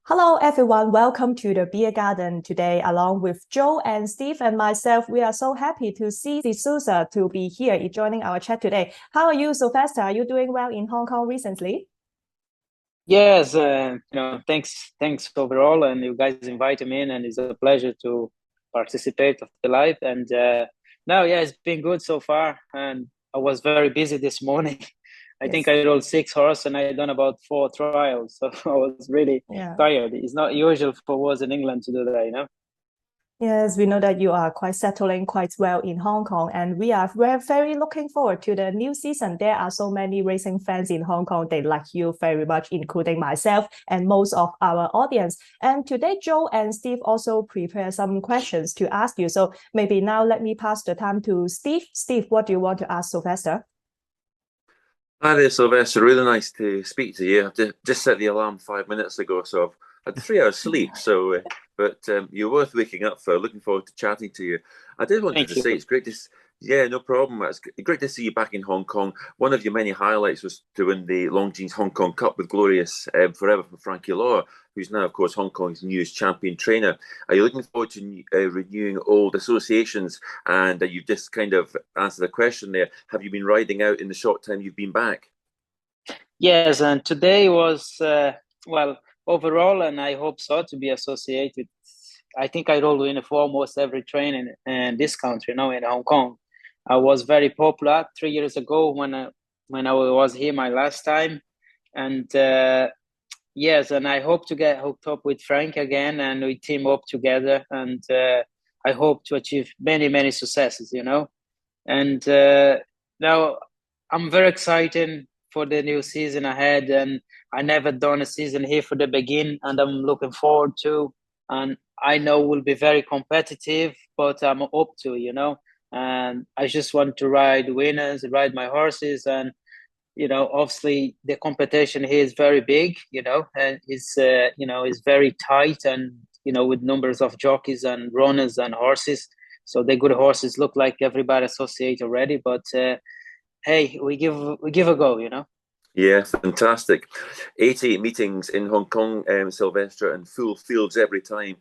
Hello, everyone. Welcome to the Beer Garden today. Along with Joe and Steve and myself, we are so happy to see D'Souza to be here joining our chat today. How are you, Sylvester? Are you doing well in Hong Kong recently? Yes, thanks overall, and you guys invited me in, and it's a pleasure to participate of the live. And now, yeah, it's been good so far, and I was very busy this morning. I think Yes. I rode 6 horses, and I done about 4 trials, so I was really Yeah. tired. It's not usual for us in England to do that. Yes, we know that you are quite settling quite well in Hong Kong, and we're very looking forward to the new season. There are so many racing fans in Hong Kong. They like you very much, including myself and most of our audience. And today, Joe and Steve also prepare some questions to ask you. So maybe now let me pass the time to Steve. Steve, what do you want to ask Sylvester? Hi there, Sylvester. Really nice to speak to you. I just set the alarm 5 minutes ago, so I've had 3 hours sleep. But you're worth waking up for. Looking forward to chatting to you. I did want to Thank you. say it's great to, yeah, no problem. It's great to see you back in Hong Kong. One of your many highlights was to win the Longines Hong Kong Cup with Glorious Forever from Frankie Law, who's now, of course, Hong Kong's newest champion trainer. Are you looking forward to renewing old associations? And you've just kind of answered the question there. Have you been riding out in the short time you've been back? Yes, and today was well overall, and I hope so to be associated. I think I rode in for almost every train in this country, now in Hong Kong. I was very popular 3 years ago when I was here my last time, and yes, and I hope to get hooked up with Frank again, and we team up together, and I hope to achieve many successes. And now I'm very excited for the new season ahead, and I never done a season here for the begin, and I'm looking forward to. And I know we'll be very competitive, but I'm up to. And I just want to ride winners, ride my horses, and obviously the competition here is very big, and it's very tight, and with numbers of jockeys and runners and horses. So the good horses look like everybody associate already, but hey, we give a go. Yeah, fantastic. 88 meetings in Hong Kong, Sylvester, and full fields every time.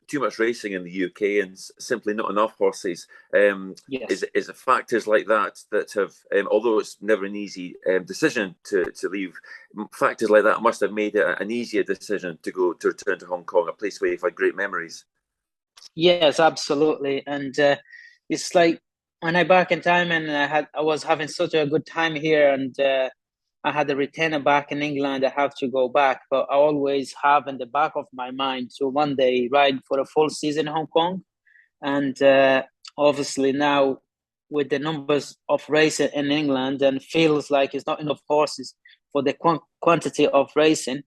Too much racing in the UK and simply not enough horses. Yes. Is it factors like that that have, although it's never an easy decision to leave, factors like that must have made it an easier decision to return to Hong Kong, a place where you've had great memories. Yes, absolutely. And it's like when I back in time, and I was having such a good time here, and I had a retainer back in England. I have to go back, but I always have in the back of my mind to one day ride for a full season in Hong Kong. And obviously now with the numbers of races in England, and feels like it's not enough horses for the quantity of racing,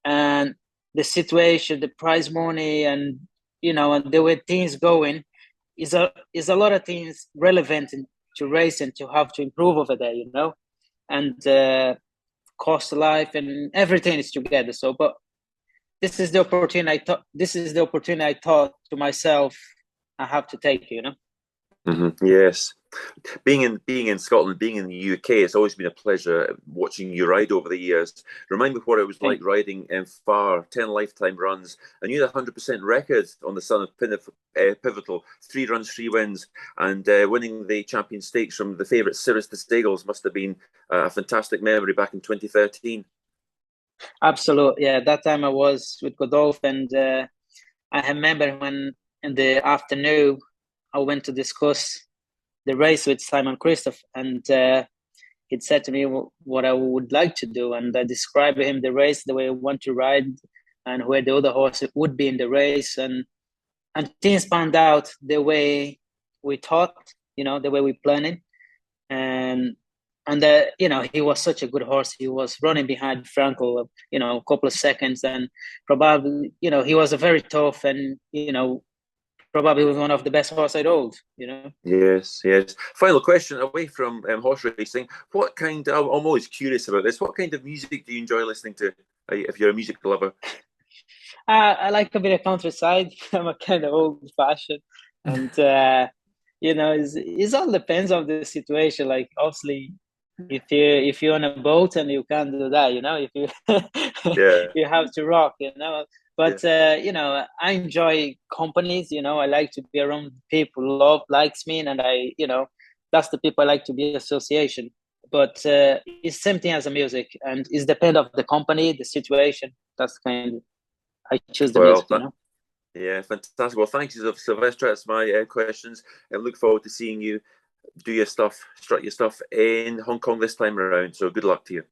and the situation, the prize money, and and the way things going is a lot of things relevant to racing to have to improve over there. And cost of life and everything is together. So, but this is the opportunity I thought. This is the opportunity I thought to myself I have to take. Yes, being in Scotland, being in the UK, it's always been a pleasure watching you ride over the years. Remind me what it was like riding in far 10 lifetime runs, and you had 100% record on the Son of Pivotal, 3 runs, 3 wins, and winning the Champion Stakes from the favourite Cirrus de Steagles must have been a fantastic memory back in 2013. Absolutely, yeah. That time I was with Godolph, and I remember when in the afternoon I went to discuss the race with Simon Christoph, and he said to me what I would like to do, and I described him the race, the way I want to ride, and where the other horse would be in the race, and things panned out the way we thought, the way we planned it, and he was such a good horse. He was running behind Frankel, a couple of seconds, and probably, he was a very tough, and probably was one of the best horse I rode. Yes, yes. Final question away from horse racing. I'm always curious about this. What kind of music do you enjoy listening to if you're a music lover? I like a bit of countryside. I'm a kind of old fashioned, and it's all depends on the situation. Like obviously, if you're on a boat and you can't do that, you know, if you you have to rock, you know. But you know, I enjoy companies, you know. I like to be around people who likes me, and I, you know, that's the people I like to be association. But it's same thing as the music, and it's depend of the company, the situation. That's kind of, I choose the music, you know. Yeah, fantastic. Well, thanks, Sylvester. That's my questions. I look forward to seeing you do your stuff, strut your stuff in Hong Kong this time around. So good luck to you.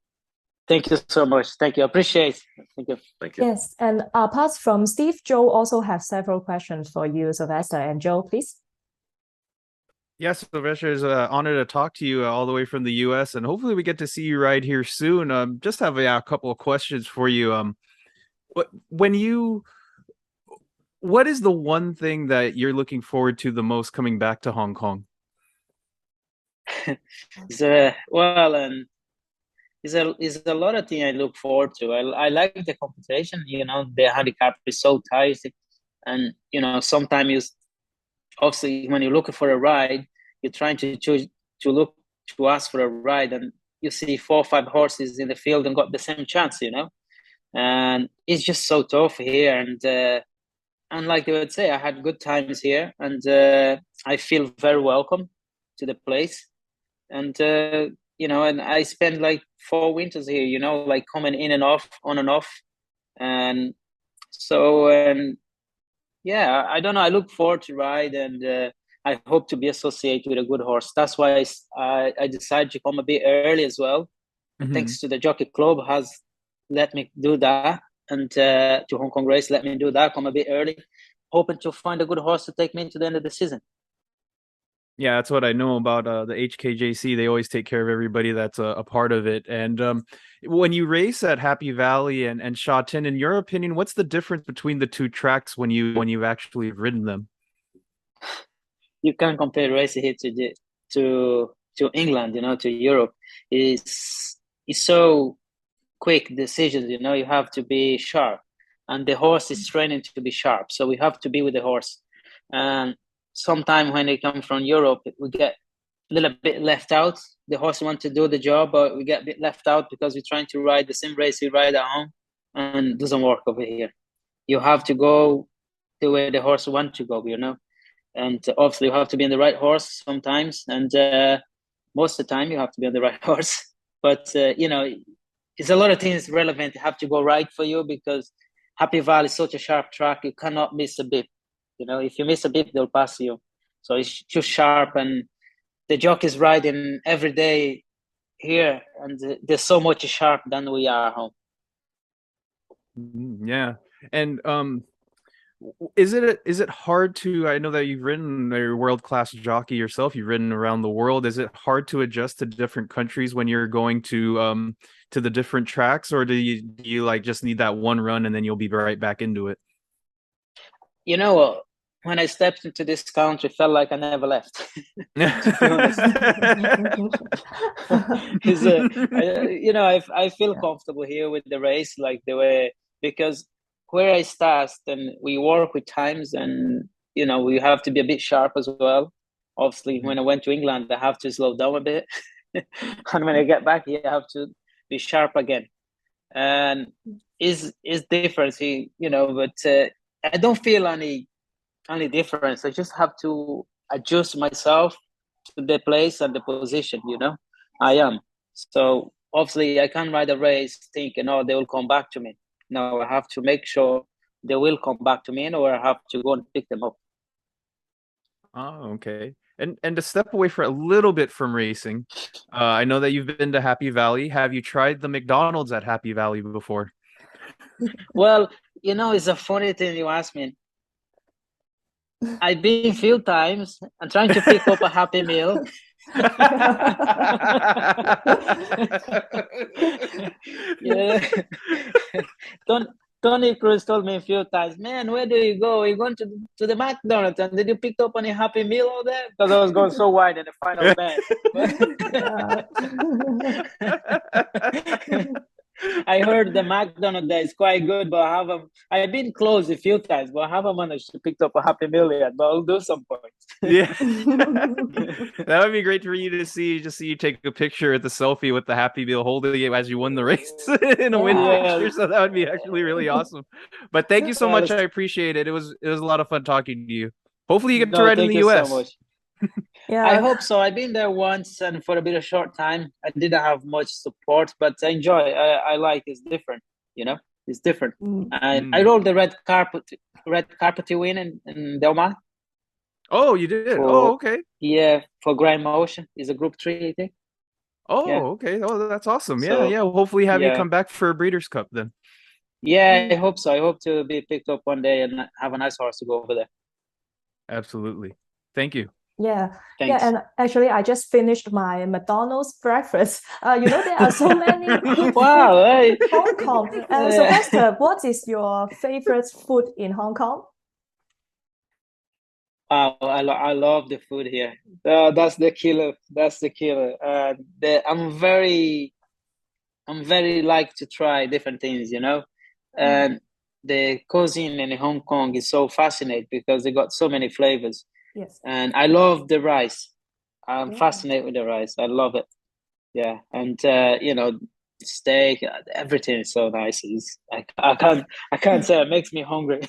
Thank you so much. Thank you. I appreciate it. Thank you. Thank you. Yes, and apart from Steve, Joe also has several questions for you, Sylvester. And Joe, please. Yes, Sylvester, it's an honor to talk to you all the way from the U.S. and hopefully we get to see you right here soon. Just have a couple of questions for you. What is the one thing that you're looking forward to the most coming back to Hong Kong? It's a lot of things I look forward to. I like the competition, you know. The handicap is so tight, and you know, sometimes obviously when you're looking for a ride, you're trying to ask for a ride, and you see 4 or 5 horses in the field and got the same chance, you know. And it's just so tough here, and like they would say, I had good times here, and I feel very welcome to the place. And you know, and I spent like 4 winters here, you know, like coming in and off, on and off. And so yeah, I don't know, I look forward to ride, and I hope to be associated with a good horse. That's why I decided to come a bit early as well. Mm-hmm. Thanks to the Jockey Club has let me do that, and to Hong Kong Race let me do that, come a bit early, hoping to find a good horse to take me into the end of the season. Yeah, that's what I know about the HKJC. They always take care of everybody that's a part of it. And when you race at Happy Valley and Sha Tin, in your opinion, what's the difference between the two tracks when you've actually ridden them? You can't compare racing here to England, you know, to Europe. It's so quick decisions, you know. You have to be sharp, and the horse is training to be sharp, so we have to be with the horse. And sometimes when they come from Europe, we get a little bit left out. The horse wants to do the job, but we get a bit left out because we're trying to ride the same race we ride at home, and it doesn't work over here. You have to go the way the horse wants to go, you know. And obviously you have to be on the right horse sometimes, and most of the time you have to be on the right horse. But you know, it's a lot of things relevant. You have to go right for you, because Happy Valley is such a sharp track. You cannot miss a bit. You know, if you miss a bit, they'll pass you. So it's just sharp, and the jockeys riding every day here, and there's so much sharp than we are at home. Yeah, and is it hard to? I know that you've ridden a world-class jockey yourself. You've ridden around the world. Is it hard to adjust to different countries when you're going to the different tracks, or do you like just need that one run and then you'll be right back into it? You know, when I stepped into this country, it felt like I never left. To be honest. You know, I feel comfortable here with the race, like the way, because where I start, and we work with times, and you know, we have to be a bit sharp as well. Obviously, when I went to England, I have to slow down a bit, and when I get back here, I have to be sharp again. And is different, you know, but I don't feel any difference. I just have to adjust myself to the place and the position, you know. I am. So obviously I can't ride a race thinking, oh, they will come back to me. No, I have to make sure they will come back to me, or I have to go and pick them up. Oh, okay. And to step away for a little bit from racing, I know that you've been to Happy Valley. Have you tried the McDonald's at Happy Valley before? Well, you know, it's a funny thing you ask me. I've been a few times and trying to pick up a Happy Meal. Yeah. Tony Cruz told me a few times, man, where do you go? You're going to the McDonald's, and did you pick up any Happy Meal over there? Because I was going so wide in the final band. I heard the McDonald's there is quite good, but I've been close a few times, but I haven't managed to pick up a Happy Meal yet, but I'll do some points. Yeah. That would be great for you to see, just see you take a picture at the selfie with the Happy Meal holding it as you won the race in a win picture. So that would be actually really awesome. But thank you so much. I appreciate it. It was a lot of fun talking to you. Hopefully you get to ride in the US. So much. Yeah, I hope so. I've been there once and for a bit of short time. I didn't have much support, but I enjoy. I like it's different, you know. It's different. I rolled the red carpet win in Del Mar. Oh, you did? Okay. Yeah, for Grand Motion. It's a Group 3, I think. Okay. Oh, that's awesome. So, yeah. Hopefully have you come back for a Breeders' Cup then. Yeah, I hope so. I hope to be picked up one day and have a nice horse to go over there. Absolutely. Thank you. Yeah. Thanks. Yeah, and actually I just finished my McDonald's breakfast. There are so many good wow, food in Hong Kong. So Esther, what is your favorite food in Hong Kong? I love the food here. That's the killer. That's the killer. I'm very like to try different things, and the cuisine in Hong Kong is so fascinating because they got so many flavors. Yes. And I love the rice. I'm fascinated with the rice. I love it. Yeah. And steak, everything is so nice. I can't say it makes me hungry.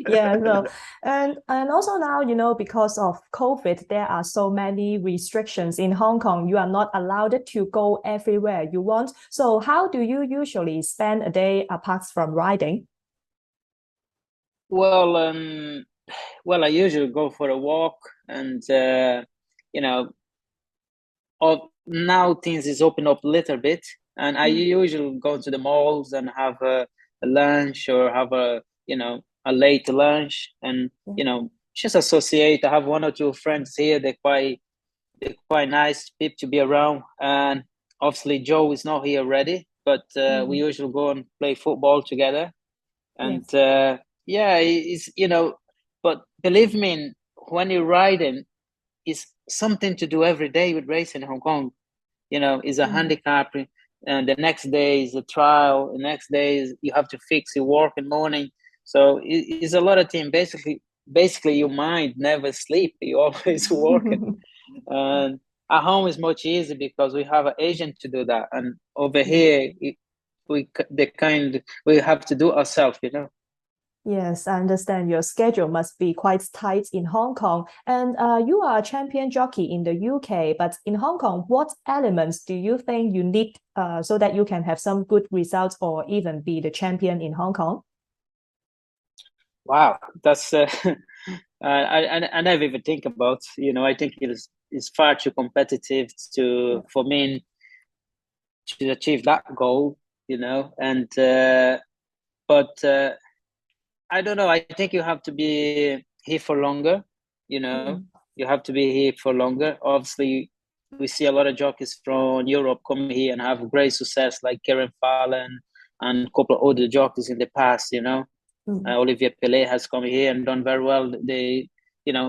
Yeah, no. And also now, because of COVID, there are so many restrictions in Hong Kong. You are not allowed to go everywhere you want. So how do you usually spend a day apart from riding? Well, I usually go for a walk, and now things is open up a little bit, and I usually go to the malls and have a lunch or have a late lunch, and just associate. I have one or two friends here. They're quite nice people to be around, and obviously Joe is not here already, but we usually go and play football together, and it's but believe me, when you're riding, it's something to do every day with racing in Hong Kong. Is a handicap, and the next day is a trial. The next day is you have to fix your work in the morning. So it's a lot of things. Basically, your mind never sleep. You're always working. And at home is much easier because we have an agent to do that, and over here we have to do ourselves. Yes, I understand your schedule must be quite tight in Hong Kong. And you are a champion jockey in the UK, but in Hong Kong, what elements do you think you need so that you can have some good results or even be the champion in Hong Kong? Wow, that's I never even think about. I think it's far too competitive for me to achieve that goal. And but. I don't know. I think you have to be here for longer. You have to be here for longer. Obviously, we see a lot of jockeys from Europe come here and have great success, like Karen Fallon and a couple of other jockeys in the past. Olivier Pelé has come here and done very well. They,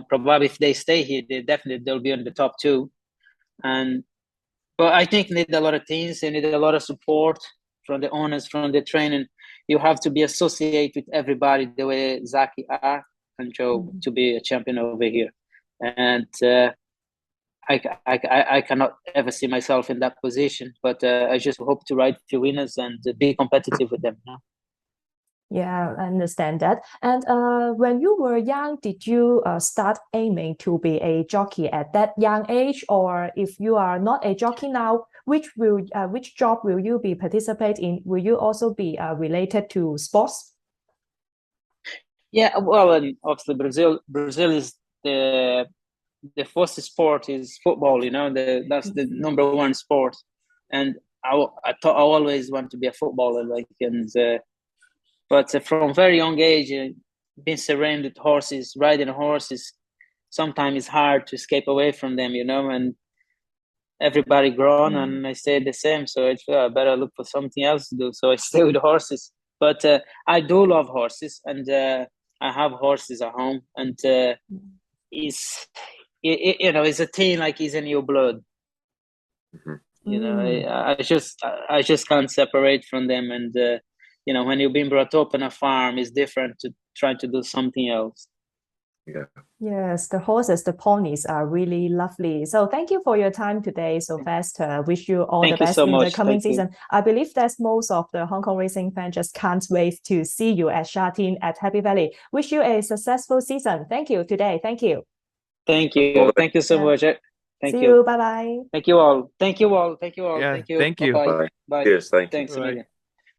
probably if they stay here, they'll be in the top two. But I think need a lot of things. They need a lot of support from the owners, from the training. You have to be associated with everybody the way Zaki are and Joe to be a champion over here. And I cannot ever see myself in that position, but I just hope to ride few winners and be competitive with them. Yeah, I understand that. And when you were young, did you start aiming to be a jockey at that young age? Or if you are not a jockey now, which job will you be participate in? Will you also be related to sports? Yeah, well, and obviously Brazil is the first sport is football. That's the number one sport, and I thought I always want to be a footballer, but from very young age, being surrounded with horses, riding horses, sometimes it's hard to escape away from them, and everybody grown and I stayed the same. So I better look for something else to do. So I stay with horses. But I do love horses, and I have horses at home, and it's a thing like it's in your blood. You know, I just can't separate from them. And you know, when you've been brought up on a farm, it's different to try to do something else. Yeah. Yes, the horses, the ponies are really lovely. So thank you for your time today, Sylvester. Wish you all the best in the coming season. I believe that most of the Hong Kong racing fans just can't wait to see you at Sha Tin at Happy Valley. Wish you a successful season. Thank you today. Thank you. Thank you. Thank you so much. Thank See you. Bye-bye. Thank you all. Thank you all. Thank you all. Yeah, Thank you. thank you. Bye-bye. Bye. Cheers. Thank you. Thanks, Amelia.